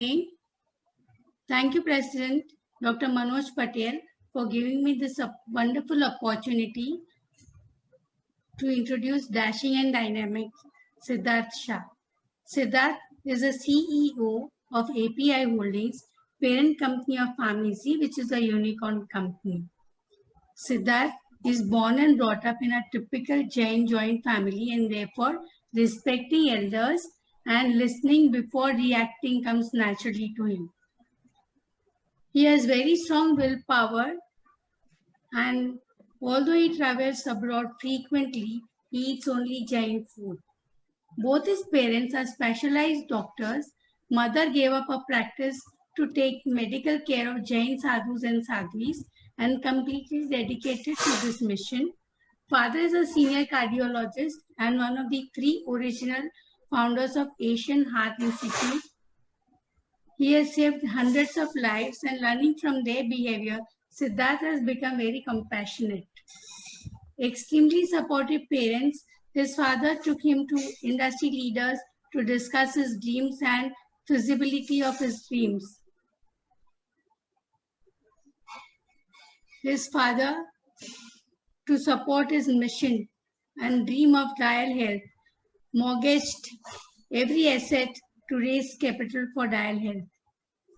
Thank you, President Dr. Manoj Patel, for giving me this wonderful opportunity to introduce dashing and dynamic Siddharth Shah. Siddharth is a CEO of API Holdings, parent company of Pharmacy, which is a unicorn company. Siddharth is born and brought up in a typical Jain joint family, and therefore respecting elders and listening before reacting comes naturally to him. He has very strong willpower, and although he travels abroad frequently, he eats only Jain food. Both his parents are specialized doctors. Mother gave up her practice to take medical care of Jain sadhus and sadhvis and completely dedicated to this mission. Father is a senior cardiologist and one of the 3 original founders of Asian Heart Institute. He has saved hundreds of lives, and learning from their behavior, Siddharth has become very compassionate. Extremely supportive parents, his father took him to industry leaders to discuss his dreams and feasibility of his dreams. His father, to support his mission and dream of Dial Health, mortgaged every asset to raise capital for Dial Health.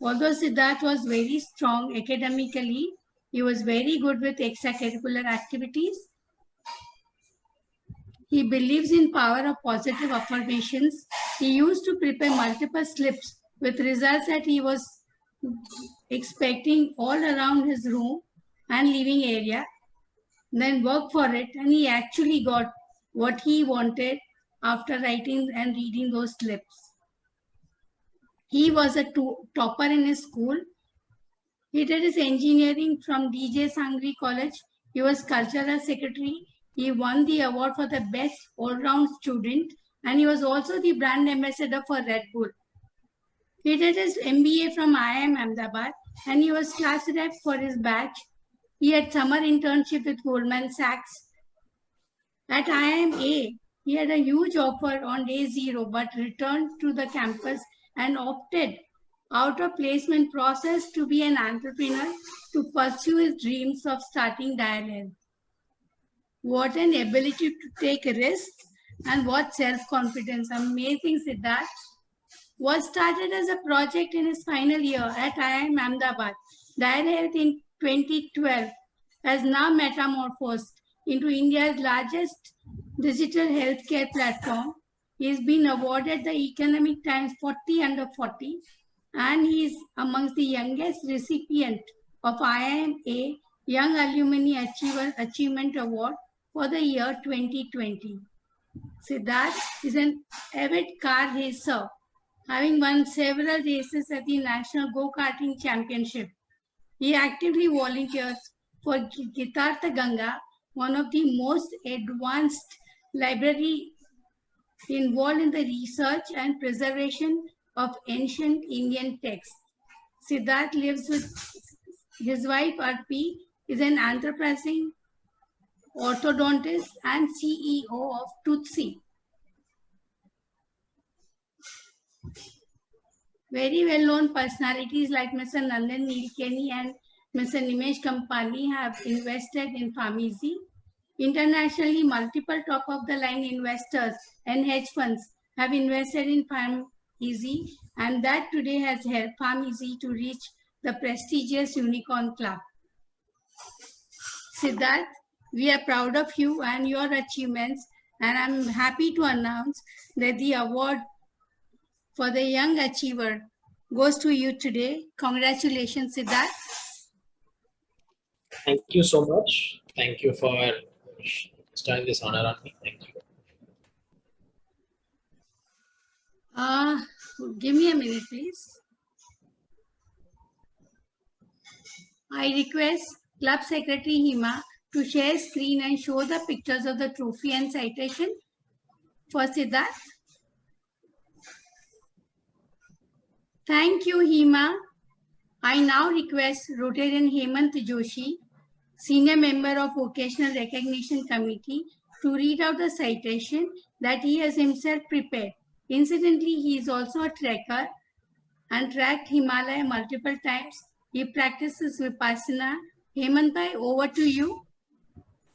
Although Siddharth was very strong academically, he was very good with extracurricular activities. He believes in power of positive affirmations. He used to prepare multiple slips with results that he was expecting all around his room and living area, then work for it, and he actually got what he wanted after writing and reading those slips. He was a topper in his school. He did his engineering from DJ Sangri College. He was cultural secretary. He won the award for the best all-round student, and he was also the brand ambassador for Red Bull. He did his MBA from IIM Ahmedabad, and he was class rep for his batch. He had summer internship with Goldman Sachs. At IIMA, he had a huge offer on day 0, but returned to the campus and opted out of placement process to be an entrepreneur to pursue his dreams of starting Dial Health. What an ability to take risks, and what self-confidence. Amazing. Siddharth was started as a project in his final year at IIM Ahmedabad. Dial Health in 2012 has now metamorphosed into India's largest digital healthcare platform. He has been awarded the Economic Times 40 under 40, and he is amongst the youngest recipient of IIMA Young Alumni Achievement Award for the year 2020. Siddharth is an avid car racer, having won several races at the National Go-Karting Championship. He actively volunteers for Gitartha Ganga, one of the most advanced library involved in the research and preservation of ancient Indian texts. Siddharth lives with his wife Arpi, is an enterprising orthodontist and CEO of Tutsi. Very well-known personalities like Mr. Nandan Nilekani and Mr. Nimesh Kampani have invested in Pharmacy. Internationally, multiple top-of-the-line investors and hedge funds have invested in Pharmacy, and that today has helped Pharmacy to reach the prestigious Unicorn Club. Siddharth, we are proud of you and your achievements, and I'm happy to announce that the award for the Young Achiever goes to you today. Congratulations, Siddharth. Thank you so much. Thank you for bestowing this honor on me. Thank you. Give me a minute, please. I request Club Secretary Hima to share screen and show the pictures of the trophy and citation for Siddharth. Thank you, Hima. I now request Rotarian Hemant Joshi, Senior Member of Vocational Recognition Committee, to read out the citation that he has himself prepared. Incidentally, he is also a trekker and tracked Himalaya multiple times. He practices Vipassana. Hemant bhai, over to you.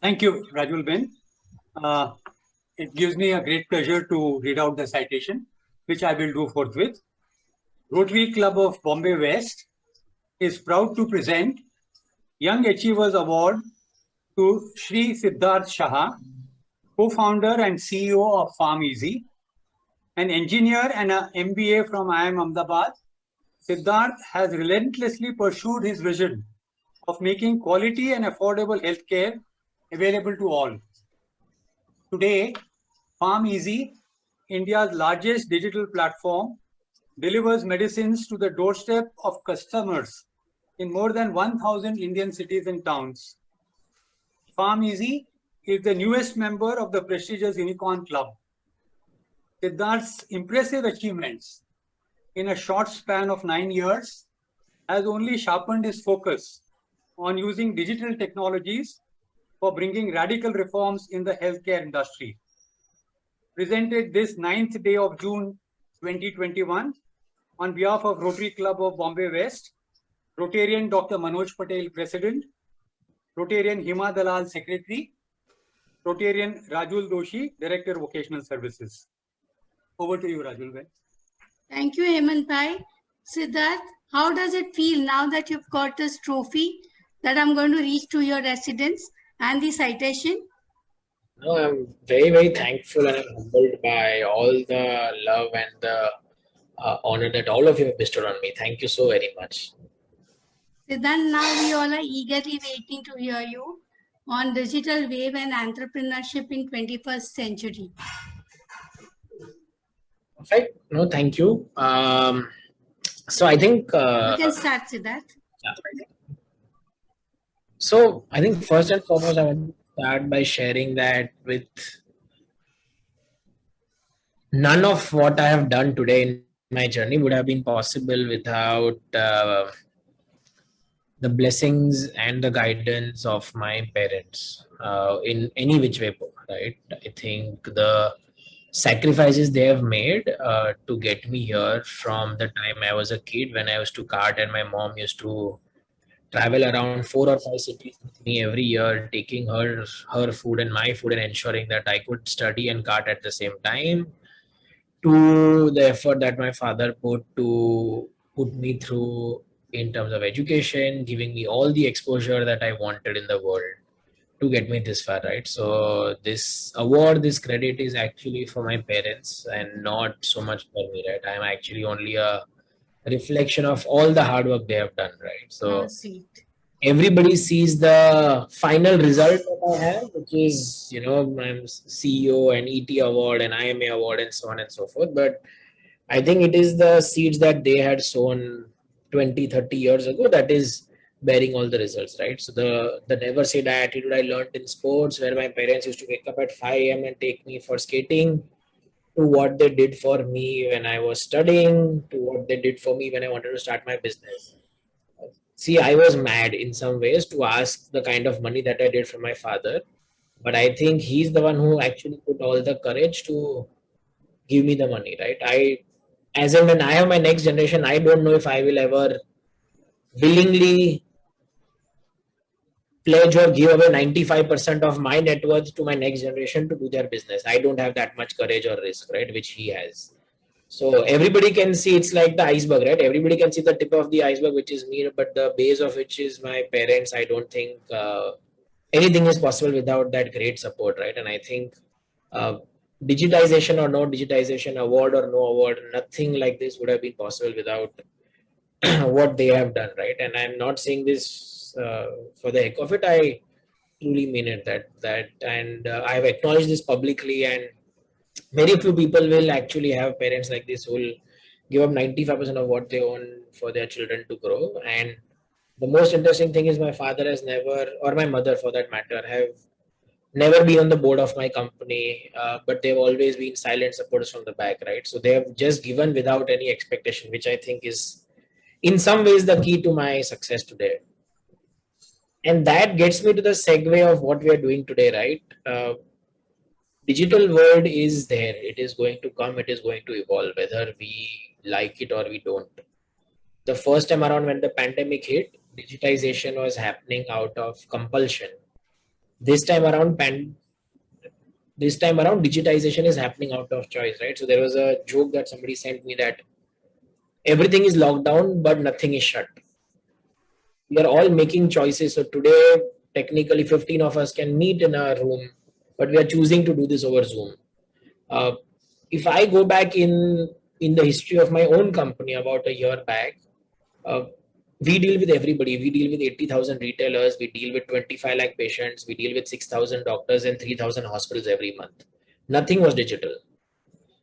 Thank you, Rajul Ben. It gives me a great pleasure to read out the citation, which I will do forthwith. Rotary Club of Bombay West is proud to present Young Achievers Award to Shri Siddharth Shah, co-founder and CEO of PharmEasy, an engineer and an MBA from IIM Ahmedabad. Siddharth has relentlessly pursued his vision of making quality and affordable healthcare available to all. Today, PharmEasy, India's largest digital platform, delivers medicines to the doorstep of customers in more than 1,000 Indian cities and towns. PharmEasy is the newest member of the prestigious Unicorn Club. Siddharth's impressive achievements in a short span of 9 years has only sharpened his focus on using digital technologies for bringing radical reforms in the healthcare industry. Presented this 9th day of June 2021 on behalf of Rotary Club of Bombay West, Rotarian Dr. Manoj Patel, President, Rotarian Hima Dalal, Secretary, Rotarian Rajul Doshi, Director, Vocational Services. Over to you, Rajul bhai. Thank you, Hemant bhai. Siddharth, how does it feel now that you've got this trophy that I'm going to reach to your residence and the citation? No, I'm very, very thankful and I'm humbled by all the love and the honor that all of you have bestowed on me. Thank you so very much. Siddharth, now we all are eagerly waiting to hear you on digital wave and entrepreneurship in 21st century. Perfect. No, thank you. So I think You can start, Siddharth. So I think first and foremost, I want to start by sharing that with none of what I have done today in my journey would have been possible without the blessings and the guidance of my parents in any which way, right? I think the sacrifices they have made to get me here from the time I was a kid when I used to cart and my mom used to travel around 4 or 5 cities with me every year, taking her food and my food and ensuring that I could study and cart at the same time, to the effort that my father put me through in terms of education, giving me all the exposure that I wanted in the world to get me this far, right? So this award, this credit is actually for my parents and not so much for me, right? I'm actually only a reflection of all the hard work they have done, right? So Sweet. everybody sees the final result that I have, which is, I'm CEO and ET award and IMA award and so on and so forth. But I think it is the seeds that they had sown 20, 30 years ago that is bearing all the results, right? So the never say die attitude I learned in sports, where my parents used to wake up at 5 a.m. and take me for skating, to what they did for me when I was studying, to what they did for me when I wanted to start my business. See, I was mad in some ways to ask the kind of money that I did from my father, but I think he's the one who actually put all the courage to give me the money, right? As in when I have my next generation, I don't know if I will ever willingly pledge or give away 95% of my net worth to my next generation to do their business. I don't have that much courage or risk, right? Which he has. So everybody can see, it's like the iceberg, right? Everybody can see the tip of the iceberg, which is me, but the base of which is my parents. I don't think anything is possible without that great support, right? And I think digitization or no digitization, award or no award, nothing like this would have been possible without what they have done, right? And I'm not saying this for the heck of it. I truly mean it. And I've acknowledged this publicly, and very few people will actually have parents like this who will give up 95% of what they own for their children to grow. And the most interesting thing is my father has never, or my mother for that matter, have never been on the board of my company, but they've always been silent supporters from the back, right? So they have just given without any expectation, which I think is in some ways the key to my success today. And that gets me to the segue of what we are doing today, right? Digital world is there. It is going to come. It is going to evolve, whether we like it or we don't. the first time around when the pandemic hit, digitization was happening out of compulsion. This time around, digitization is happening out of choice, right? So there was a joke that somebody sent me that everything is locked down, but nothing is shut. We are all making choices. So today, technically 15 of us can meet in a room, but we are choosing to do this over Zoom. If I go back in the history of my own company about a year back, we deal with everybody. We deal with 80,000 retailers. We deal with 25 lakh patients. We deal with 6,000 doctors and 3,000 hospitals every month. Nothing was digital.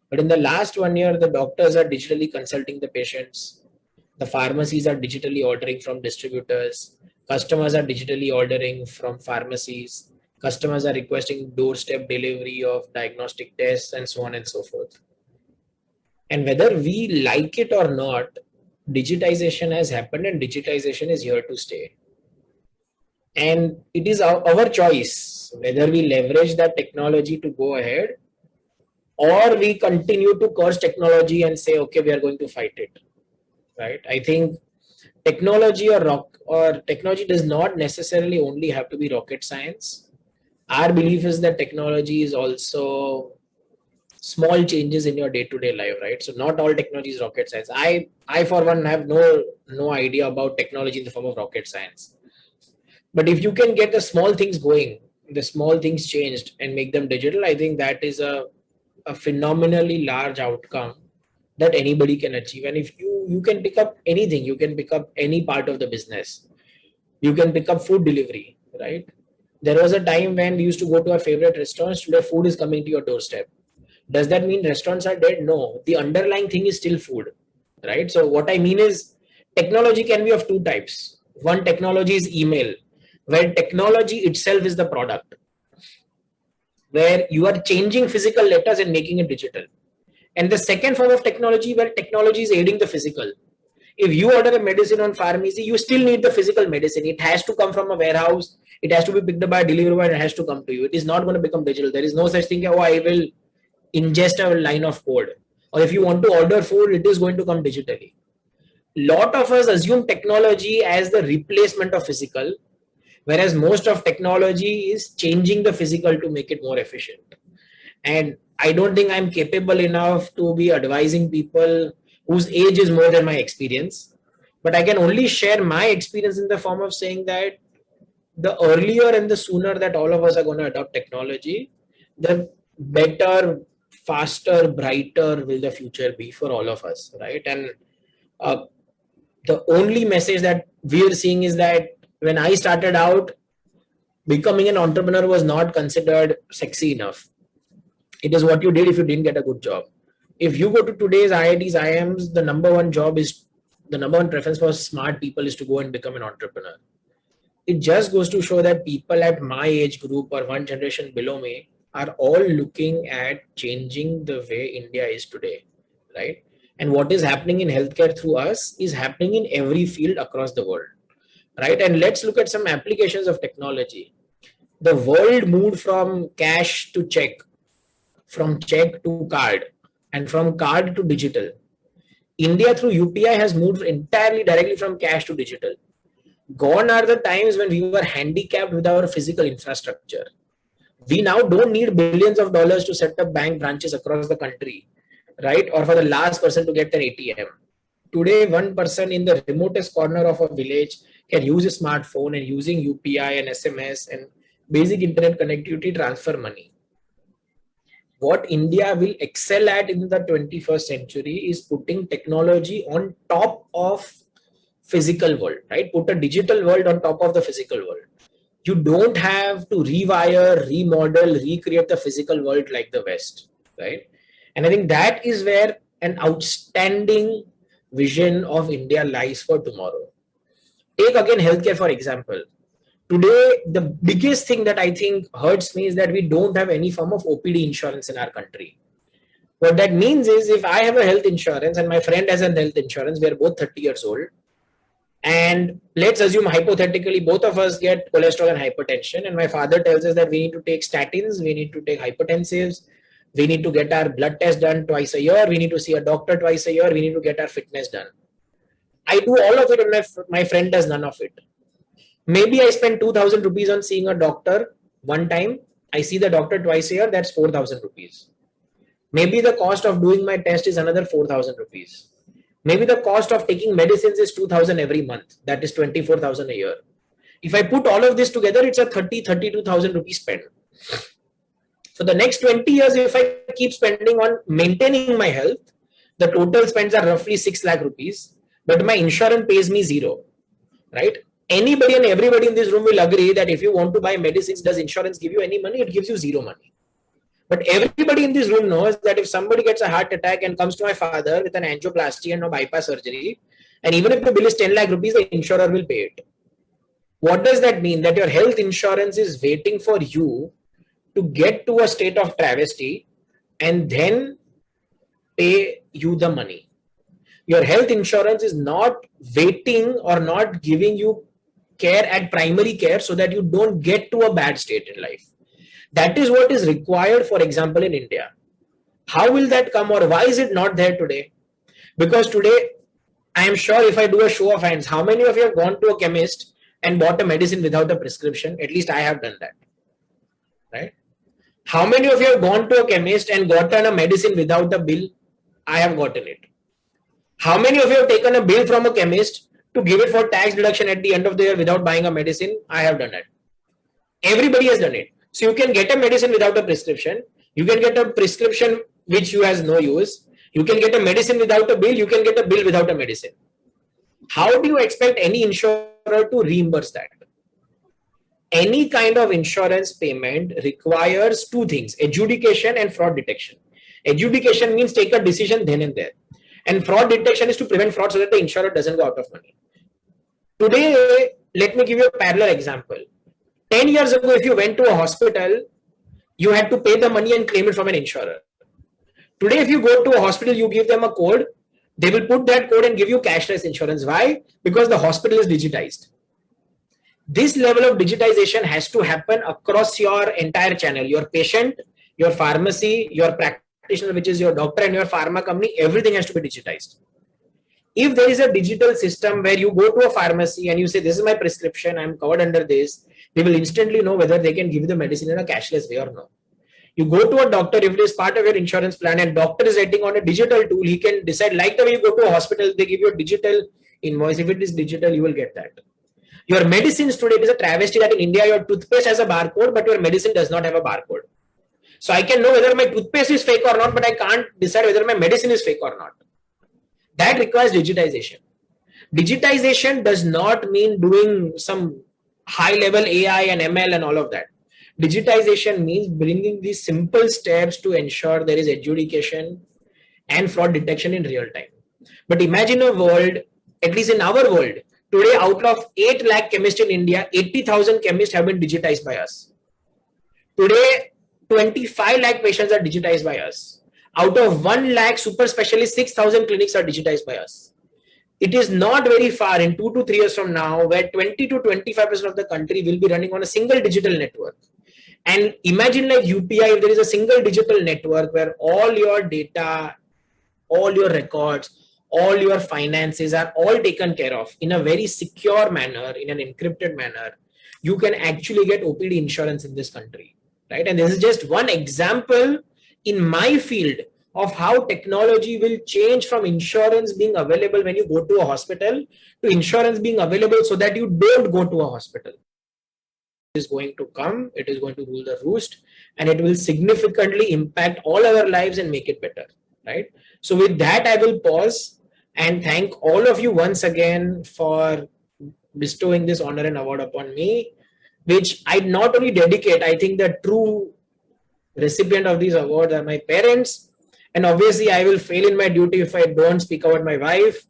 But in the last 1 year, the doctors are digitally consulting the patients. The pharmacies are digitally ordering from distributors. Customers are digitally ordering from pharmacies. Customers are requesting doorstep delivery of diagnostic tests and so on and so forth. And whether we like it or not, digitization has happened and digitization is here to stay. And it is our choice whether we leverage that technology to go ahead or we continue to curse technology and say, okay, we are going to fight it. Right? I think technology or technology does not necessarily only have to be rocket science. Our belief is that technology is also small changes in your day-to-day life, right? So not all technology is rocket science. I for one have no idea about technology in the form of rocket science. But if you can get the small things going, the small things changed and make them digital, I think that is a phenomenally large outcome that anybody can achieve. And if you can pick up anything, you can pick up any part of the business. You can pick up food delivery, right? There was a time when we used to go to our favorite restaurants. Today, food is coming to your doorstep. Does that mean restaurants are dead? No. The underlying thing is still food, right? So what I mean is technology can be of two types. One technology is email, where technology itself is the product, where you are changing physical letters and making it digital. And the second form of technology, where technology is aiding the physical. If you order a medicine on pharmacy, you still need the physical medicine. It has to come from a warehouse. It has to be picked up by a delivery boy and it has to come to you. It is not going to become digital. There is no such thing, oh, I will ingest a line of code. Or if you want to order food, it is going to come digitally. Lot of us assume technology as the replacement of physical, whereas most of technology is changing the physical to make it more efficient. And I don't think I'm capable enough to be advising people whose age is more than my experience. But I can only share my experience in the form of saying that the earlier and the sooner that all of us are going to adopt technology, the better, faster, brighter will the future be for all of us, right? And the only message that we are seeing is that when I started out, becoming an entrepreneur was not considered sexy enough. It is what you did if you didn't get a good job. If you go to today's IITs, IIMs, the number one preference for smart people is to go and become an entrepreneur. It just goes to show that people at my age group or one generation below me are all looking at changing the way India is today, right? And what is happening in healthcare through us is happening in every field across the world, right? And let's look at some applications of technology. The world moved from cash to check, from check to card, and from card to digital. India through UPI has moved entirely directly from cash to digital. Gone are the times when we were handicapped with our physical infrastructure. We now don't need billions of dollars to set up bank branches across the country, right? Or for the last person to get an ATM. Today, one person in the remotest corner of a village can use a smartphone and using UPI and SMS and basic internet connectivity transfer money. What India will excel at in the 21st century is putting technology on top of physical world, right? Put a digital world on top of the physical world. You don't have to rewire, remodel, recreate the physical world like the West, right? And I think that is where an outstanding vision of India lies for tomorrow. Take again healthcare, for example. Today, the biggest thing that I think hurts me is that we don't have any form of OPD insurance in our country. What that means is if I have a health insurance and my friend has a health insurance, we are both 30 years old. And let's assume hypothetically, both of us get cholesterol and hypertension. And my father tells us that we need to take statins, we need to take hypertensives, we need to get our blood test done twice a year, we need to see a doctor twice a year, we need to get our fitness done. I do all of it and my friend does none of it. Maybe I spend 2,000 rupees on seeing a doctor one time. I see the doctor twice a year, that's 4,000 rupees. Maybe the cost of doing my test is another 4,000 rupees. Maybe the cost of taking medicines is 2,000 every month. That is 24,000 a year. If I put all of this together, it's a 32,000 rupees spend. For the next 20 years, if I keep spending on maintaining my health, the total spends are roughly 6 lakh rupees, but my insurance pays me zero, right? Anybody and everybody in this room will agree that if you want to buy medicines, does insurance give you any money? It gives you zero money. But everybody in this room knows that if somebody gets a heart attack and comes to my father with an angioplasty and a bypass surgery, and even if the bill is 10 lakh rupees, the insurer will pay it. What does that mean? That your health insurance is waiting for you to get to a state of travesty and then pay you the money. Your health insurance is not waiting or not giving you care at primary care so that you don't get to a bad state in life. That is what is required, for example, in India. How will that come, or why is it not there today? Because today, I am sure if I do a show of hands, how many of you have gone to a chemist and bought a medicine without a prescription? At least I have done that, right? How many of you have gone to a chemist and gotten a medicine without a bill? I have gotten it. How many of you have taken a bill from a chemist to give it for tax deduction at the end of the year without buying a medicine? I have done it. Everybody has done it. So you can get a medicine without a prescription. You can get a prescription which you has no use. You can get a medicine without a bill. You can get a bill without a medicine. How do you expect any insurer to reimburse that? Any kind of insurance payment requires two things: adjudication and fraud detection. Adjudication means take a decision then and there. And fraud detection is to prevent fraud so that the insurer doesn't go out of money. Today, let me give you a parallel example. 10 years ago, if you went to a hospital, you had to pay the money and claim it from an insurer. Today, if you go to a hospital, you give them a code, they will put that code and give you cashless insurance. Why? Because the hospital is digitized. This level of digitization has to happen across your entire channel. Your patient, your pharmacy, your practitioner, which is your doctor, and your pharma company, everything has to be digitized. If there is a digital system where you go to a pharmacy and you say, this is my prescription, I'm covered under this, they will instantly know whether they can give you the medicine in a cashless way or no. You go to a doctor, if it is part of your insurance plan and doctor is writing on a digital tool, he can decide, like the way you go to a hospital, they give you a digital invoice. If it is digital, you will get that. Your medicines today, it is a travesty that in India, your toothpaste has a barcode, but your medicine does not have a barcode. So I can know whether my toothpaste is fake or not, but I can't decide whether my medicine is fake or not. That requires digitization. Digitization does not mean doing some high level AI and ML and all of that. Digitization means bringing these simple steps to ensure there is adjudication and fraud detection in real time. But imagine a world, at least in our world, today out of 8 lakh chemists in India, 80,000 chemists have been digitized by us. Today, 25 lakh patients are digitized by us. Out of 1 lakh super specialists, 6,000 clinics are digitized by us. It is not very far in 2 to 3 years from now where 20 to 25% of the country will be running on a single digital network. And imagine like UPI, if there is a single digital network where all your data, all your records, all your finances are all taken care of in a very secure manner, in an encrypted manner, you can actually get OPD insurance in this country, right? And this is just one example in my field of how technology will change from insurance being available when you go to a hospital to insurance being available so that you don't go to a hospital. It is going to come, it is going to rule the roost, and it will significantly impact all our lives and make it better, right? So with that, I will pause and thank all of you once again for bestowing this honor and award upon me, which I not only dedicate, I think the true recipient of these awards are my parents. And obviously, I will fail in my duty if I don't speak about my wife,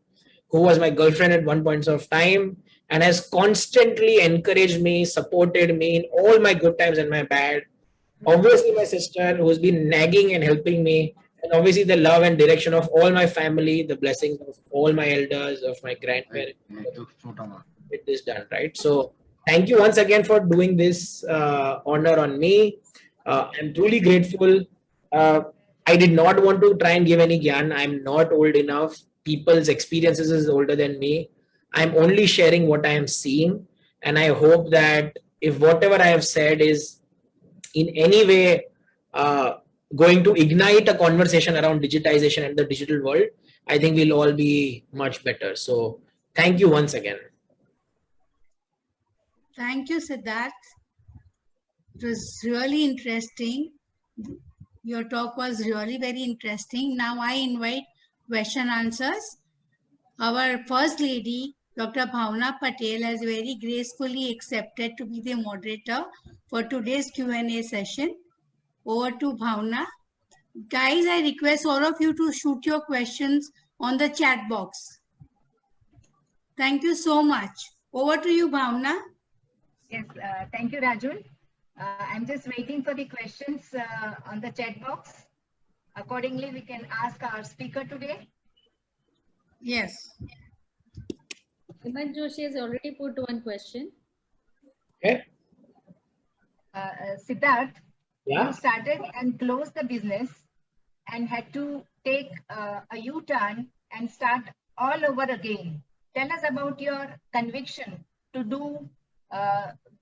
who was my girlfriend at one point of time and has constantly encouraged me, supported me in all my good times and my bad. Obviously, my sister, who's been nagging and helping me. And obviously, the love and direction of all my family, the blessings of all my elders, of my grandparents. It is done, right? So thank you once again for doing this honor on me. I'm truly grateful. I did not want to try and give any gyan. I'm not old enough. People's experiences is older than me. I'm only sharing what I am seeing. And I hope that if whatever I have said is in any way going to ignite a conversation around digitization and the digital world, I think we'll all be much better. So thank you once again. Thank you, Siddharth. It was really interesting. Your talk was really very interesting. Now I invite question answers. Our first lady, Dr. Bhavna Patel, has very gracefully accepted to be the moderator for today's Q&A session. Over to Bhavna. Guys, I request all of you to shoot your questions on the chat box. Thank you so much. Over to you, Bhavna. Yes, thank you, Rajul. I'm just waiting for the questions on the chat box. Accordingly, we can ask our speaker today. Yes. Hemant Joshi has already put one question. Okay. Siddharth, Yeah. you started and closed the business and had to take a U-turn and start all over again. Tell us about your conviction to do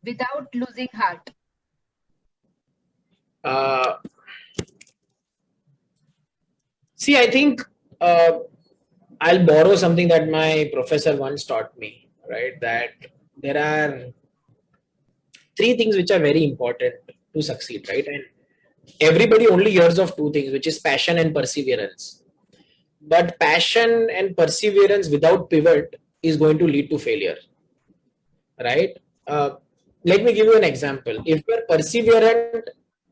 without losing heart. See, I think I'll borrow something that my professor once taught me, right? That there are three things which are very important to succeed, right? And everybody only hears of two things, which is passion and perseverance. But passion and perseverance without pivot is going to lead to failure, right? Let me give you an example. If you are perseverant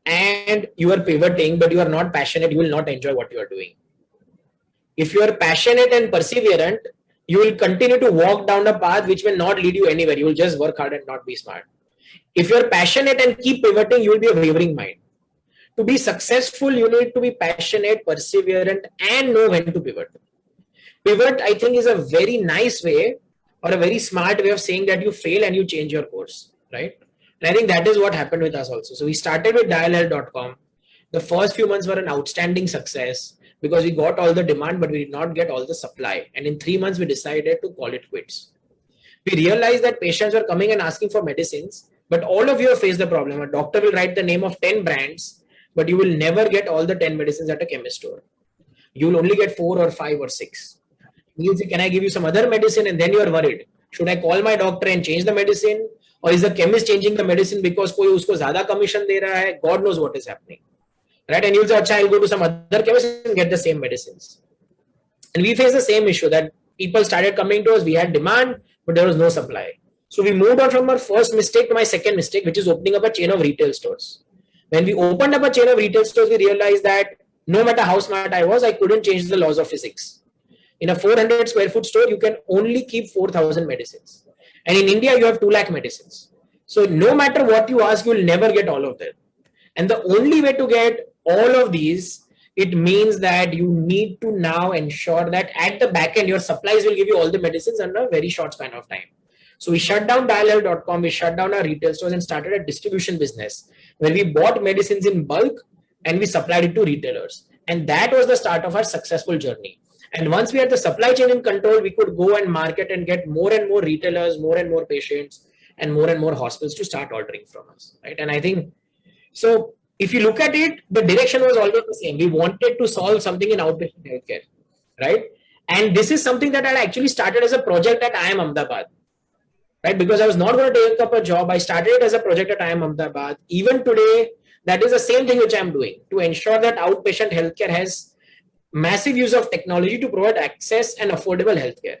and you are pivoting, but you are not passionate, you will not enjoy what you are doing. If you are passionate and perseverant, you will continue to walk down a path which will not lead you anywhere. You will just work hard and not be smart. If you are passionate and keep pivoting, you will be a wavering mind. To be successful, you need to be passionate, perseverant, and know when to pivot. Pivot, I think, is a very nice way or a very smart way of saying that you fail and you change your course, right? And I think that is what happened with us also. So we started with dialhealth.com. The first few months were an outstanding success because we got all the demand, but we did not get all the supply. And in 3 months, we decided to call it quits. We realized that patients were coming and asking for medicines, but all of you have faced the problem. A doctor will write the name of 10 brands, but you will never get all the 10 medicines at a chemist store. You will only get 4 or 5 or 6. You say, can I give you some other medicine? And then you are worried. Should I call my doctor and change the medicine? Or is the chemist changing the medicine because koi usko zyada commission de raha hai? God knows what is happening. Right? And you'll say, I'll go to some other chemist and get the same medicines. And we faced the same issue that people started coming to us. We had demand, but there was no supply. So we moved on from our first mistake to my second mistake, which is opening up a chain of retail stores. When we opened up a chain of retail stores, we realized that no matter how smart I was, I couldn't change the laws of physics. In a 400 square foot store, you can only keep 4,000 medicines. And in India, you have 2 lakh medicines. So no matter what you ask, you will never get all of them. And the only way to get all of these, it means that you need to now ensure that at the back end, your supplies will give you all the medicines under a very short span of time. So we shut down dialhealth.com, we shut down our retail stores and started a distribution business where we bought medicines in bulk and we supplied it to retailers. And that was the start of our successful journey. And once we had the supply chain in control, we could go and market and get more and more retailers, more and more patients, and more hospitals to start ordering from us, right? And I think, so if you look at it, the direction was always the same. We wanted to solve something in outpatient healthcare, right? And this is something that I actually started as a project at IIM Ahmedabad, right? Because I was not going to take up a job. I started it as a project at IIM Ahmedabad. Even today, that is the same thing which I'm doing to ensure that outpatient healthcare has massive use of technology to provide access and affordable healthcare.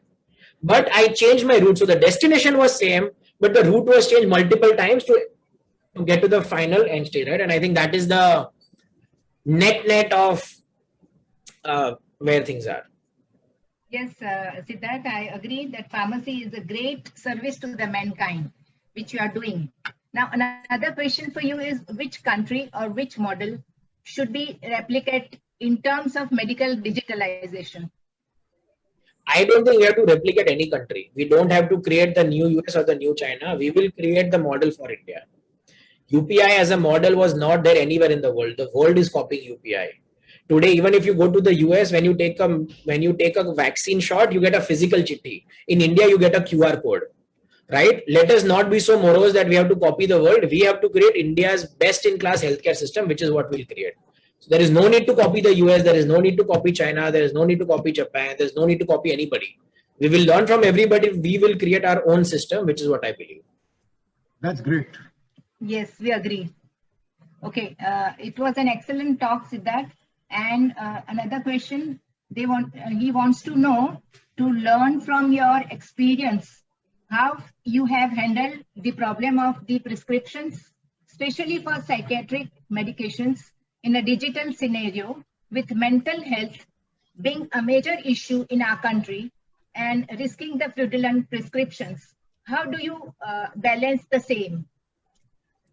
But I changed my route. So the destination was same, but the route was changed multiple times to get to the final end state, right? And I think that is the net of where things are. Yes, Siddharth, I agree that pharmacy is a great service to the mankind, which you are doing. Now, another question for you is, which country or which model should be replicated in terms of medical digitalization? I don't think we have to replicate any country. We don't have to create the new US or the new China. We will create the model for India. UPI as a model was not there anywhere in the world. The world is copying UPI. Today, even if you go to the US, when you take a vaccine shot, you get a physical chitti. In India, you get a QR code, right? Let us not be so morose that we have to copy the world. We have to create India's best-in-class healthcare system, which is what we'll create. So there is no need to copy the US. There is no need to copy China. There is no need to copy Japan. There's no need to copy anybody. We will learn from everybody. We will create our own system, which is what I believe. That's great. Yes, we agree. Okay, it was an excellent talk, Siddharth. And another question, he wants to know, to learn from your experience, how you have handled the problem of the prescriptions, especially for psychiatric medications in a digital scenario, with mental health being a major issue in our country and risking the fraudulent prescriptions. How do you balance the same?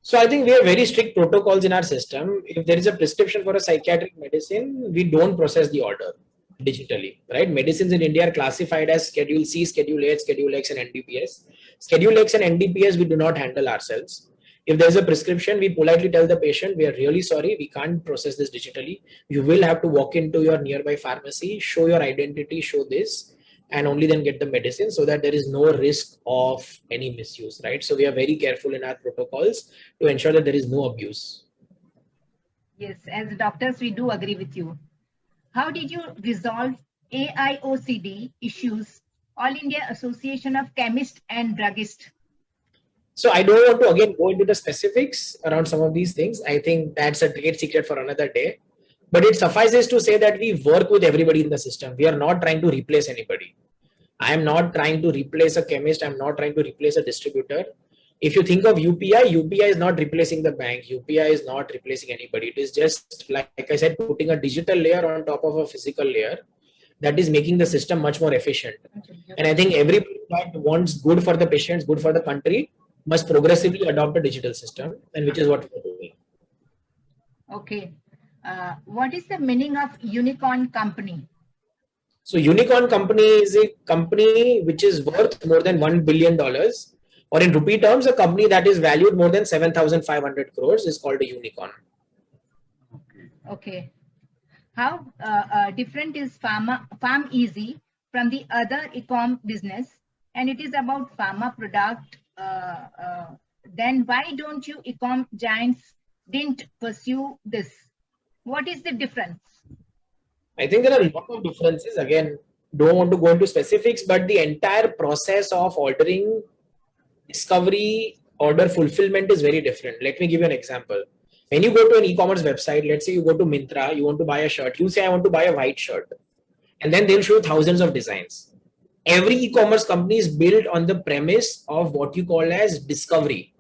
So I think we have very strict protocols in our system. If there is a prescription for a psychiatric medicine, we don't process the order digitally, right? Medicines in India are classified as Schedule C, Schedule A, Schedule X, and NDPS. Schedule X and NDPS, we do not handle ourselves. If there's a prescription, we politely tell the patient, we are really sorry, we can't process this digitally. You will have to walk into your nearby pharmacy, show your identity, show this, and only then get the medicine, so that there is no risk of any misuse, right? So we are very careful in our protocols to ensure that there is no abuse. Yes, as doctors, we do agree with you. How did you resolve AIOCD issues, All India Association of Chemists and Druggists? So I don't want to again go into the specifics around some of these things. I think that's a trade secret for another day. But it suffices to say that we work with everybody in the system. We are not trying to replace anybody. I am not trying to replace a chemist. I'm not trying to replace a distributor. If you think of UPI, UPI is not replacing the bank. UPI is not replacing anybody. It is just, like I said, putting a digital layer on top of a physical layer that is making the system much more efficient. And I think everybody that wants good for the patients, good for the country, must progressively adopt a digital system, and which is what we're doing. Okay. What is the meaning of unicorn company? So unicorn company is a company which is worth more than $1 billion, or in rupee terms, a company that is valued more than 7,500 crores is called a unicorn. Okay. How different is PharmEasy from the other e-com business? And it is about pharma product. Then why don't you e-com giants didn't pursue this? What is the difference? I think there are a lot of differences. Again, don't want to go into specifics, but the entire process of ordering, discovery, order fulfillment is very different. Let me give you an example. When you go to an e-commerce website, let's say you go to Myntra, you want to buy a shirt. You say, I want to buy a white shirt. And then they'll show you thousands of designs. Every e-commerce company is built on the premise of what you call as discovery.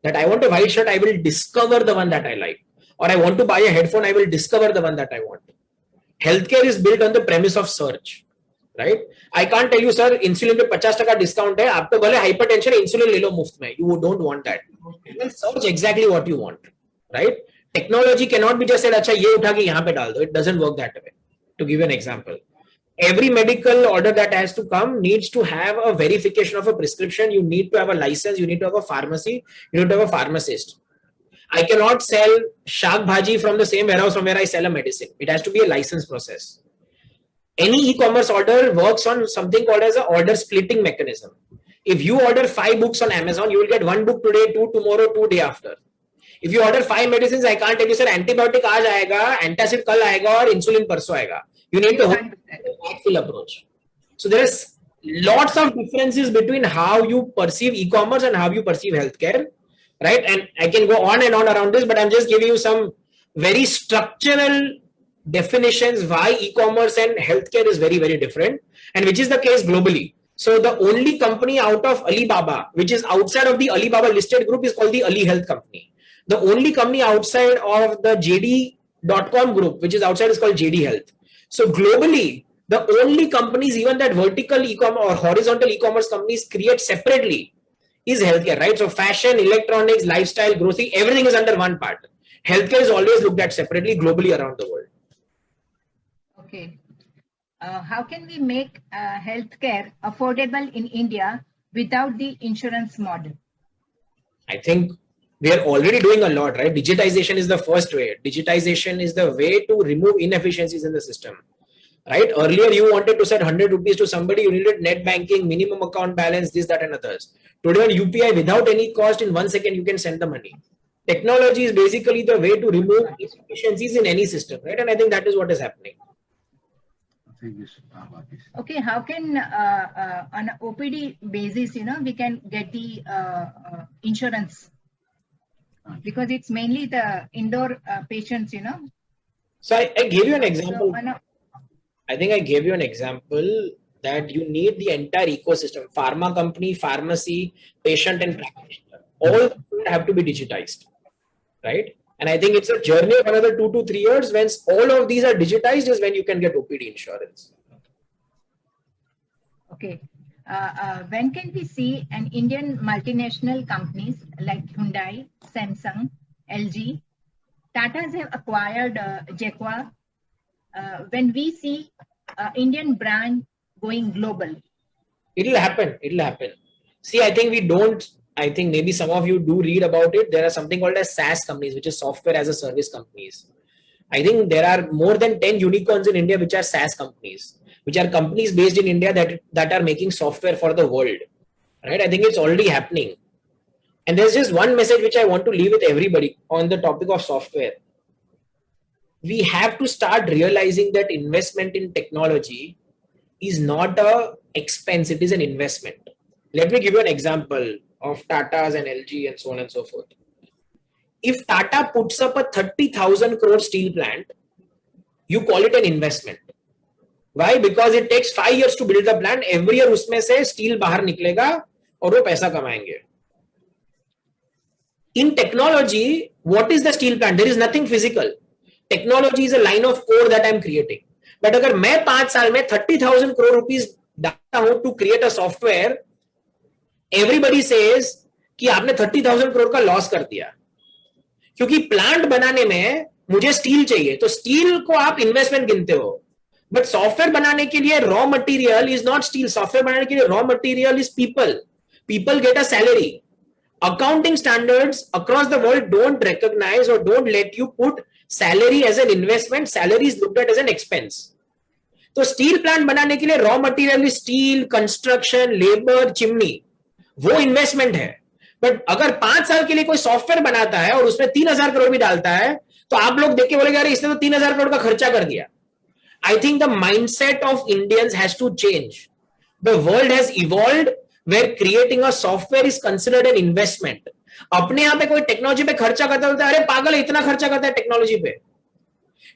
That I want a white shirt, I will discover the one that I like. Or I want to buy a headphone, I will discover the one that I want. Healthcare is built on the premise of search, right? I can't tell you, sir, insulin पे 50% discount है, आप तो भले hypertension insulin ले लो मुफ्त में. You don't want that. You will search exactly what you want, right? Technology cannot be just said, अच्छा ये उठा के यहाँ पे डाल दो. It doesn't work that way. To give you an example, every medical order that has to come needs to have a verification of a prescription. You need to have a license. You need to have a pharmacy. You need to have a pharmacist. I cannot sell shak bhaji from the same warehouse from where I sell a medicine. It has to be a license process. Any e-commerce order works on something called as an order splitting mechanism. If you order 5 books on Amazon, you will get 1 book today, 2 tomorrow, 2 day after. If you order 5 medicines, I can't tell you, sir, antibiotic aaj aayega, antacid kal aayega, or insulin parso aayega. You need to hold a backfill approach. So there is lots of differences between how you perceive e-commerce and how you perceive healthcare. Right, and I can go on and on around this, but I'm just giving you some very structural definitions why e-commerce and healthcare is very, very different, and which is the case globally. So the only company out of Alibaba, which is outside of the Alibaba listed group, is called the Ali Health Company. The only company outside of the JD.com group, which is outside, is called JD Health. So globally, the only companies, even that vertical e-commerce or horizontal e-commerce companies create separately, is healthcare, right? So fashion, electronics, lifestyle, grocery, everything is under one part. Healthcare is always looked at separately globally around the world. Okay. How can we make healthcare affordable in India without the insurance model? I think We are already doing a lot, right? Digitization is the first way. Digitization is the way to remove inefficiencies in the system, right? Earlier, you wanted to send 100 rupees to somebody, you needed net banking, minimum account balance, this, that, and others. Today on UPI, without any cost, in 1 second, you can send the money. Technology is basically the way to remove inefficiencies in any system, right? And I think that is what is happening. Okay, how can on a OPD basis, we can get the insurance? Because it's mainly the indoor patients, So I gave you an So, example. I think I gave you an example that you need the entire ecosystem, pharma company, pharmacy, patient and practitioner. All have to be digitized, right? And I think it's a journey of another 2 to 3 years. When all of these are digitized is when you can get OPD insurance. Okay. When can we see an Indian multinational companies like Hyundai, Samsung, LG, Tata's have acquired Jaguar? When we see Indian brand going global? It'll happen. It'll happen. See, I think we don't. I think maybe some of you do read about it. There are something called as SaaS companies, which is software as a service companies. I think there are more than 10 unicorns in India, which are SaaS companies, which are companies based in India that are making software for the world, right? I think it's already happening. And there's just one message which I want to leave with everybody on the topic of software. We have to start realizing that investment in technology is not a expense, it is an investment. Let me give you an example of Tata's and LG and so on and so forth. If Tata puts up a 30,000 crore steel plant, you call it an investment. Why? Because it takes 5 years to build the plant. Every year उसमें से steel बाहर निकलेगा और वो पैसा कमाएंगे. In technology, what is the steel plant? There is nothing physical. Technology is a line of code that I am creating. But अगर मैं 5 साल में 30,000 crore rupees डालता हूं to create a software, everybody says कि आपने 30,000 crore का loss कर दिया, क्योंकि प्लांट बनाने में मुझे स्टील चाहिए, तो स्टील को आप इन्वेस्टमेंट गिनते हो. बट सॉफ्टवेयर बनाने के लिए raw material is not steel. Software बनाने के लिए raw material is people. People get a salary. Accounting standards across the world don't recognize or don't let you put salary as an investment. Salary is looked at as an expense. तो steel plant बनाने के लिए raw material steel, construction, labour, chimney, वो investment है. But अगर 5 साल के लिए कोई सॉफ्टवेयर बनाता है और उसमें 3,000 करोड़ भी डालता है, तो आप लोग देख के बोलेंगे अरे इसने तो 3,000 करोड़ का खर्चा कर दिया. I think the mindset of Indians has to change. The world has evolved where creating a software is considered an investment. अपने यहाँ पे कोई टेक्नोलॉजी पे खर्चा करता है, अरे पागल है, इतना खर्चा करता है टेक्नोलॉजी पे.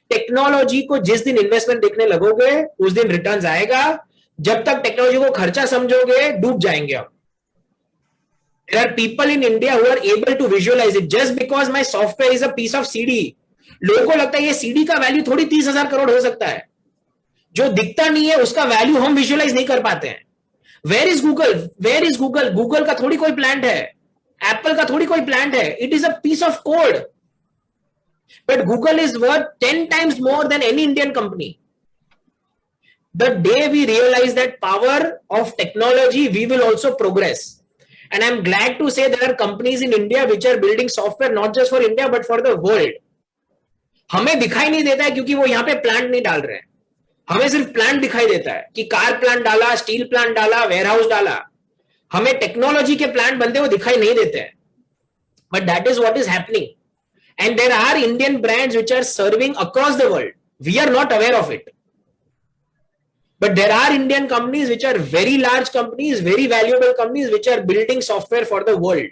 टेक्नोलॉजी को जिस दिन इन्वेस्टमेंट देखने लगोगे उस दिन रिटर्न्स आएगा. जब तक टेक्नोलॉजी को खर्चा समझोगे डूब जाएंगे आप. There are people in India who are able to visualize it. Just because my software is a piece of CD, लोगों को लगता है ये CD का वैल्यू थोड़ी 30,000 करोड़ हो सकता है. जो दिखता नहीं है उसका वैल्यू हम विजुअलाइज नहीं कर पाते हैं. Where is Google? Where is Google? Google का थोड़ी कोई प्लांट है, Apple का थोड़ी कोई प्लांट है. It is a piece of code. But Google is worth 10 times more than any Indian company. The day we realize that power of technology, we will also progress. And I'm glad to say there are companies in India which are building software not just for India but for the world. हमें दिखाई नहीं देता है क्योंकि वो यहाँ पे plant नहीं डाल रहे हैं. हमें सिर्फ प्लांट दिखाई देता है कि कार प्लांट डाला, स्टील प्लांट डाला, वेयरहाउस डाला. हमें टेक्नोलॉजी के प्लांट बनते हुए दिखाई नहीं देते हैं. But that is what is happening. And there are Indian brands which are serving across the world. We are not aware of it. But there are Indian companies which are very large companies, very valuable companies which are building software for the world,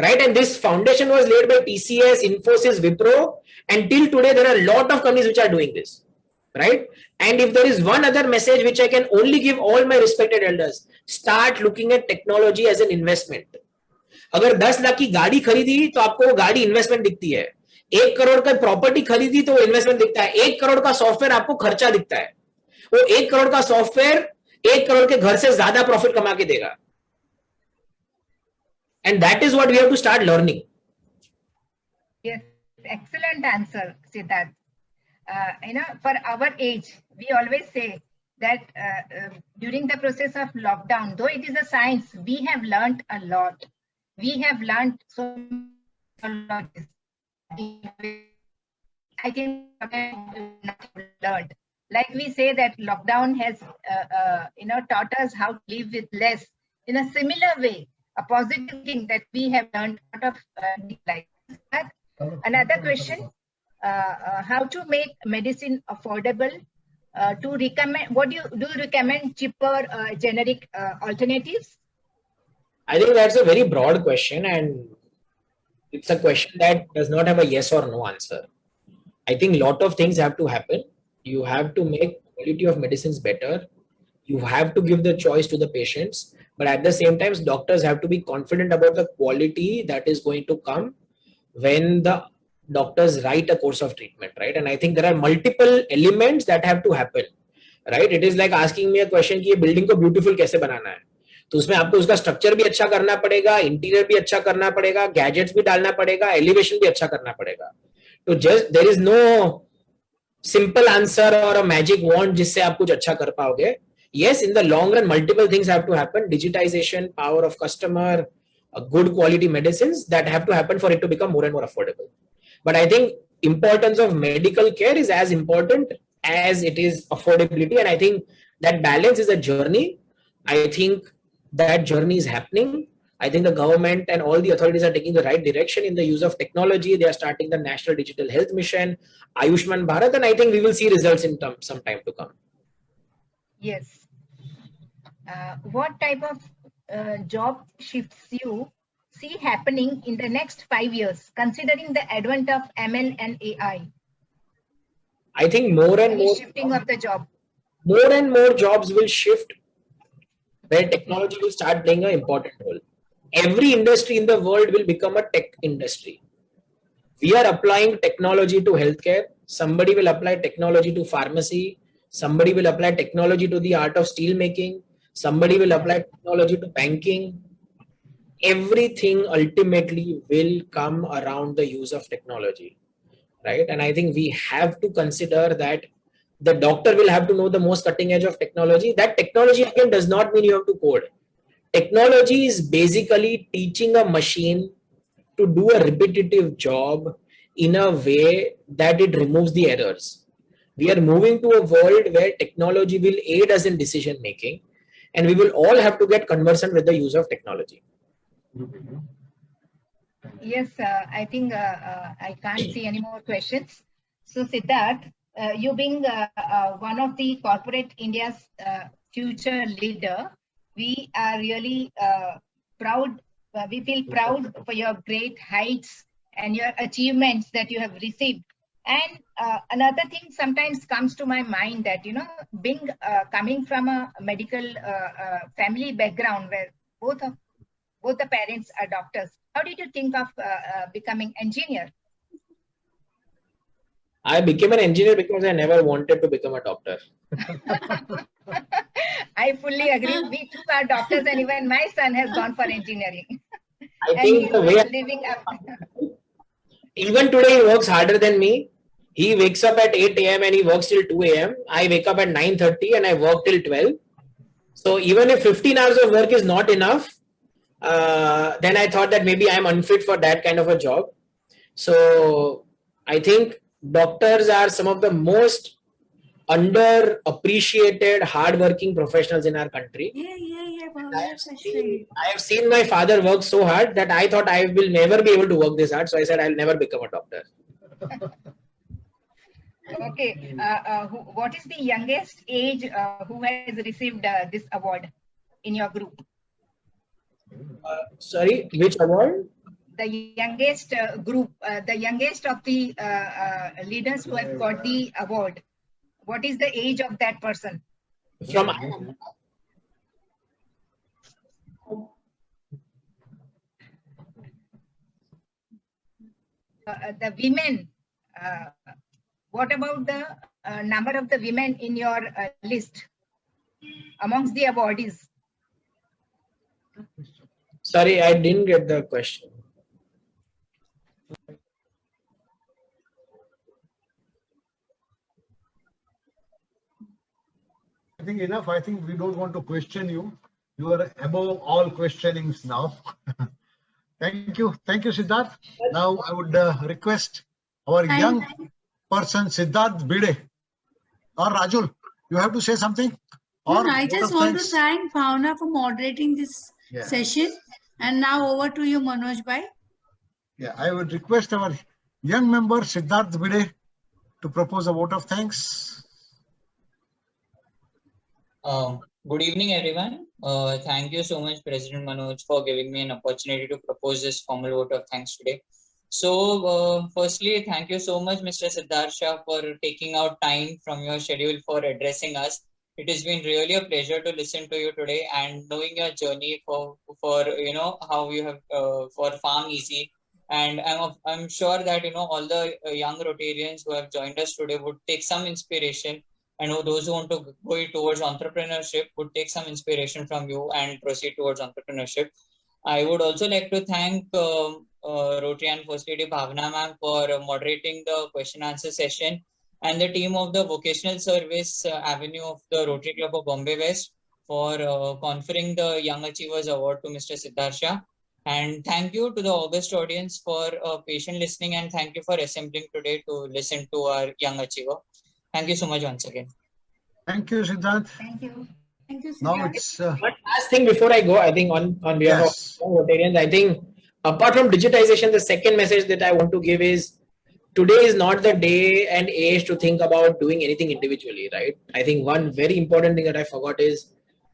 right? And this foundation was laid by TCS, Infosys, Wipro, and till today there are a lot of companies which are doing this, right? And if there is one other message which I can only give all my respected elders, start looking at technology as an investment. अगर 10 लाख की गाड़ी खरीदी तो आपको वो गाड़ी investment दिखती है. 1 करोड़ का प्रॉपर्टी खरीदी तो वो इन्वेस्टमेंट दिखता है. 1 करोड़ का सॉफ्टवेयर आपको खर्चा दिखता है. वो 1 करोड़ का सॉफ्टवेयर 1 करोड़ के घर से ज्यादा प्रॉफिट कमा के देगा. And that is what we have to start learning. Yes, excellent answer, Siddharth. For our age, we always say that during the process of lockdown, though it is a science, we have learned a lot. We have learned so technologies. I think learned. Like we say that lockdown has, taught us how to live with less. In a similar way, a positive thing that we have learned out of life. Another question: how to make medicine affordable? To recommend, what do you recommend cheaper generic alternatives? I think that's a very broad question, and it's a question that does not have a yes or no answer. I think a lot of things have to happen. You have to make quality of medicines better. You have to give the choice to the patients, but at the same time, doctors have to be confident about the quality that is going to come when the doctors write a course of treatment, right? And I think there are multiple elements that have to happen, right? It is like asking me a question कि ये building को beautiful कैसे बनाना है? तो उसमें आपको उसका structure भी अच्छा करना पड़ेगा, इंटीरियर भी अच्छा करना पड़ेगा, गैजेट्स भी डालना पड़ेगा, एलिवेशन भी अच्छा करना पड़ेगा. तो just there is no simple answer और अ मैजिक वॉन्ड जिससे आप कुछ अच्छा कर पाओगे. Yes, in the long run, multiple things have to happen. Digitization, power of customer, good quality medicines that have to happen for it to become more and more affordable. But I think importance of medical care is as important as it is affordability. And I think that balance is a journey. I think that journey is happening. I think the government and all the authorities are taking the right direction in the use of technology. They are starting the National Digital Health Mission, Ayushman Bharat, and I think we will see results in some time to come. Yes. What type of job shifts you see happening in the next 5 years, considering the advent of ML and AI? I think more and more shifting of the job. More and more jobs will shift where technology will start playing an important role. Every industry in the world will become a tech industry. We are applying technology to healthcare. Somebody will apply technology to pharmacy. Somebody will apply technology to the art of steel making. Somebody will apply technology to banking. Everything ultimately will come around the use of technology, right? And I think we have to consider that the doctor will have to know the most cutting edge of technology. That technology again does not mean you have to code. Technology is basically teaching a machine to do a repetitive job in a way that it removes the errors. We are moving to a world where technology will aid us in decision making, and we will all have to get conversant with the use of technology. Yes, I think I can't see any more questions. So Siddharth, you being one of the corporate India's future leader, we are really proud. We feel proud for your great heights and your achievements that you have received. And another thing sometimes comes to my mind that, you know, being coming from a medical family background where both the parents are doctors, how did you think of becoming engineer? I became an engineer because I never wanted to become a doctor. I fully agree. We too are doctors, and even my son has gone for engineering. I think the way living up. Even today he works harder than me. He wakes up at 8 a.m. and he works till 2 a.m. I wake up at 9:30 and I work till 12. So even if 15 hours of work is not enough, then I thought that maybe I'm unfit for that kind of a job. So I think doctors are some of the most underappreciated, hardworking professionals in our country. I have seen my father work so hard that I thought I will never be able to work this hard. So I said I'll never become a doctor. Okay. What is the youngest age who has received this award in your group? Sorry, which award? The youngest group, the youngest of the leaders who have got the award. What is the age of that person? From the women. What about the number of the women in your list amongst the awardees? Sorry, I didn't get the question. I think enough. I think we don't want to question you. You are above all questionings now. Thank you, Siddharth. Now I would request our Thank- young person Siddharth Bide or Rajul. You have to say something. No, Or no, I vote just of want to thanks? thank Bhavna for moderating this Yeah. session. And now over to you, Manoj Bhai. Yeah, I would request our young member Siddharth Bide to propose a vote of thanks. Good evening, everyone. Thank you so much, President Manoj, for giving me an opportunity to propose this formal vote of thanks today. So, firstly, thank you so much, Mr. Siddharth Shah, for taking out time from your schedule for addressing us. It has been really a pleasure to listen to you today and knowing your journey for how you have for Farm Easy. And I'm sure that all the young Rotarians who have joined us today would take some inspiration, and those who want to go towards entrepreneurship would take some inspiration from you and proceed towards entrepreneurship. I would also like to thank Rotary and First Lady Bhavna ma'am for moderating the question answer session, and the team of the Vocational Service Avenue of the Rotary Club of Bombay West for conferring the Young Achievers Award to Mr. Siddharth Shah. And thank you to the august audience for patient listening, and thank you for assembling today to listen to our young achiever. Thank you so much once again. Thank you, Siddharth. Thank you. Thank you, Now Siddharth. it's One last thing before I go, I think on behalf yes. of Rotarians, I think apart from digitization, the second message that I want to give is today is not the day and age to think about doing anything individually, right? I think one very important thing that I forgot is,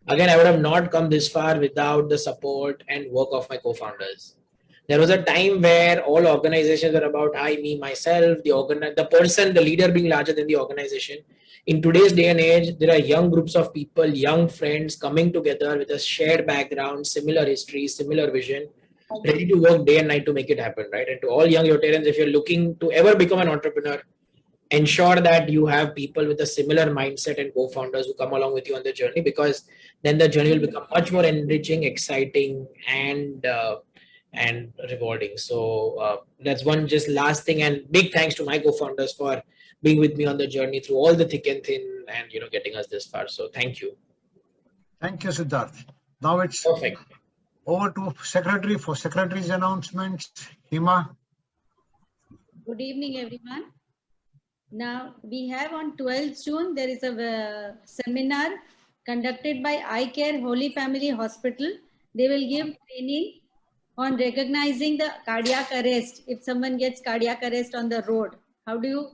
again, I would have not come this far without the support and work of my co-founders. There was a time where all organizations were about I, me, myself, the person, the leader being larger than the organization. In today's day and age, there are young groups of people, young friends coming together with a shared background, similar history, similar vision, ready to work day and night to make it happen, right? And to all young Rotarians, if you're looking to ever become an entrepreneur, ensure that you have people with a similar mindset and co-founders who come along with you on the journey, because then the journey will become much more enriching, exciting, and rewarding. So that's one just last thing, and big thanks to my co-founders for being with me on the journey through all the thick and thin, and getting us this far. So thank you. Thank you, Siddharth. Now it's Perfect. over to Secretary for Secretary's announcements. Hima. Good evening, everyone. Now, we have on 12th June, there is a seminar conducted by iCare Holy Family Hospital. They will give training on recognizing the cardiac arrest. If someone gets cardiac arrest on the road, how do you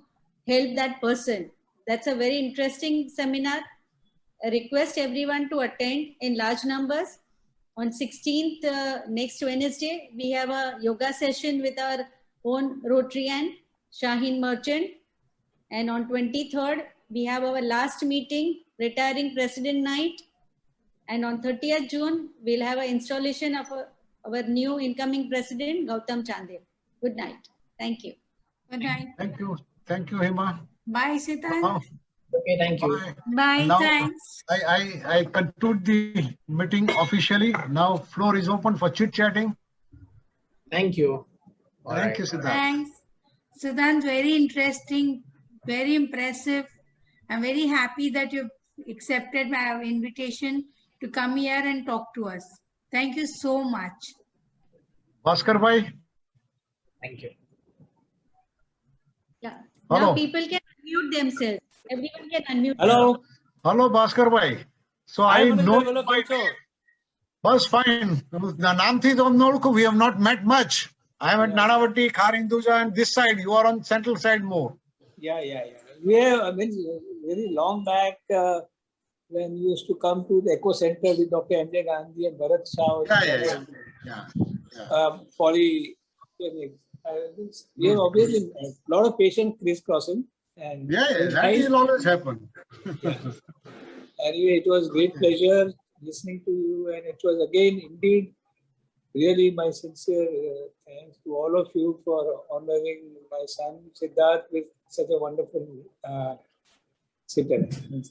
help that person? That's a very interesting seminar. I request everyone to attend in large numbers. On 16th, next Wednesday, we have a yoga session with our own Rotarian, Shaheen Merchant. And on 23rd, we have our last meeting, retiring president night. And on 30th June, we'll have an installation of our new incoming president, Gautam Chandev. Good night. Thank you. Good night. Thank you. Thank you, Hima. Bye, Siddharth. Now, Okay, thank you. bye. Bye. Now, Thanks. I conclude the meeting officially. Now floor is open for chit chatting. Thank you. All Thank right. you, Siddharth. Thanks. Siddharth, very interesting, very impressive. I'm very happy that you've accepted my invitation to come here and talk to us. Thank you so much. Bhaskar bhai. Thank you. Yeah. Hello. Now people can unmute themselves. Everyone can unmute. Hello. Hello, Bhaskar bhai. So Hi, I Manoj know bhai, બોલો, કેમ છો? bus fine. નામથી તો અમને ઓળખું. We have not met much. I am at Yes. Nanavati, Khar Hinduja, and this side. You are on central side more. Yeah. We have, I mean, very long back when you used to come to the Eco Center with Dr. M.J. Gandhi and Bharat Shah. Yeah. Polyclinic. We have obviously a lot of patients crisscrossing. And Yeah, it's that nice. will always happen. Anyway, it was great pleasure listening to you, and it was again indeed really my sincere thanks to all of you for honoring my son Siddharth with such a wonderful sitter.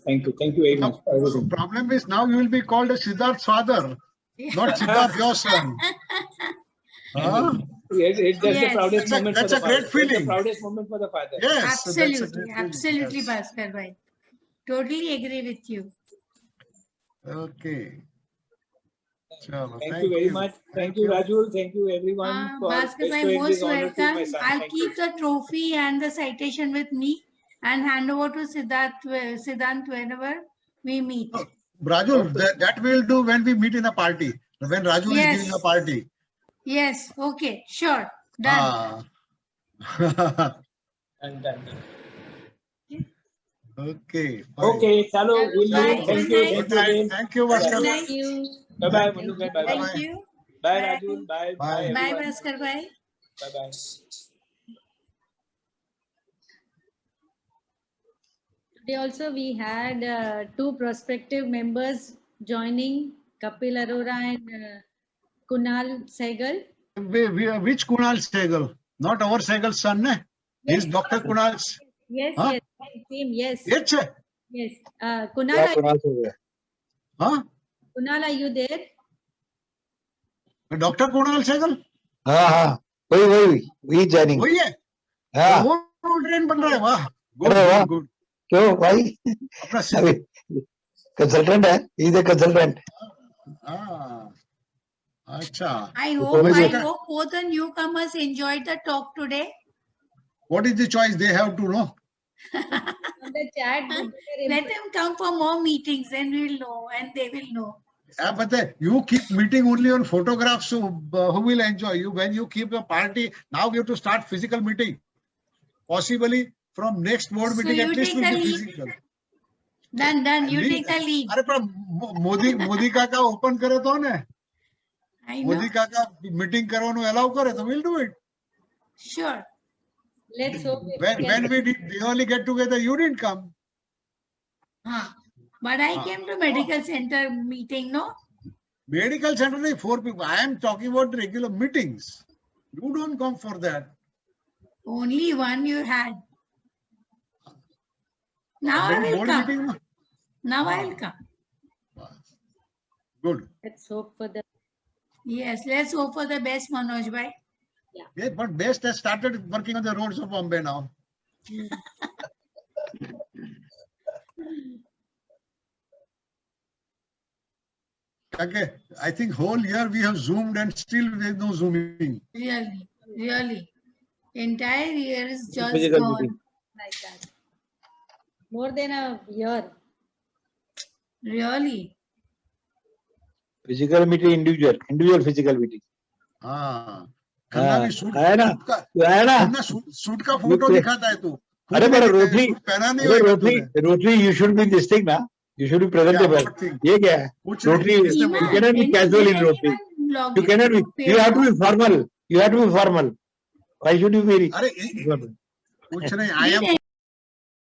Thank you very much for everything. Problem is now you will be called as Siddharth's father, not Siddharth your son. Huh? That's the Yes. proudest That's a- moment that's for a the great father. That's feeling. the proudest moment for the father. Yes. that's a great Absolutely. feeling, Absolutely, yes. Bhaskar bhai. Totally agree with you. Okay. Chalo, Thank you very much. Thank you, Raju. Thank you, everyone, for Bhaskar bhai, bestowing this most honor to my welcome. son. I'll Thank you. keep the trophy and the citation with me and hand over to Siddhant whenever we meet. Oh, Raju, that we'll do when we meet in a party. When Raju is giving a party. Yes, okay, sure, done. Ah. And done. Okay. Fine. Okay, chalo. We'll Bye. leave. Thank Good you. night. Thank Good you night. again. Thank you, Bye-bye. Bhaskar. Thank you. Bye-bye, Manu. Bye-bye. Thank Bye. you. Bye, Bye. Raju. Bye. Bye. Bye, Bye, everyone. Bhaskar bhai. Bye-bye. Today also we had two prospective members joining, Kapil Arora and Kunal Sehgal. Which Kunal Sehgal? Not our Sehgal's son, ne? He's Dr. Kunal's. Yes, Huh? yes, same, yes. Yes. Yes. Kunal, Huh? Kunal, are you there? Dr. Kunal Sehgal? हाँ वही joining वही है? हाँ वो train बन रहा है, वाह. Good, अरे वाह. good, good. क्यों भाई अपना अभी कंसल्टेंट है इज द कंसल्टेंट अच्छा. I Supervisor. hope both the newcomers enjoyed the talk today. What is the choice they have to know? On the chat, Let them come for more meetings, then we'll know and they will know. But you keep meeting only on photographs, so who will enjoy you? When you keep a party, now we have to start physical meeting. Possibly from next board So meeting, you at least take will the be lead. physical. Done. You Lead. take the lead. अरे पर मोदी काका open करे तो ने I know. Modi काका meeting करवानो allow करे तो we'll do it. Sure. let's hope it When can- we did the only get together, you didn't come. But I came to medical center meeting, no? Medical center is 4 people. I am talking about the regular meetings. You don't come for that. Only one you had. Now I will Board come. meeting, no? Now I will come. Good. let's hope for the Yes, let's hope for the best, Manoj bhai. Yeah, but Best has started working on the roads of Bombay now. Okay, I think whole year we have zoomed and still there is no zooming. Really. Entire year is just Physical gone. meeting. like that. More than a year. Really. Physical meeting individual physical meeting हाँ, खन्ना भी suit है ना suit का है ना Khanna suit का photo दिखाता है तू. अरे पर रोटरी पहना नहीं होगा तूने. Rotary you should be this thing ना यू शुड बी क्या प्रेजेंटेबल what thing? ये क्या है कुछ नहीं, रोटरी इसने you cannot be casual in Rotary. You cannot be, you have to be formal. You have to be formal. Why should you be? अरे कुछ नहीं. I am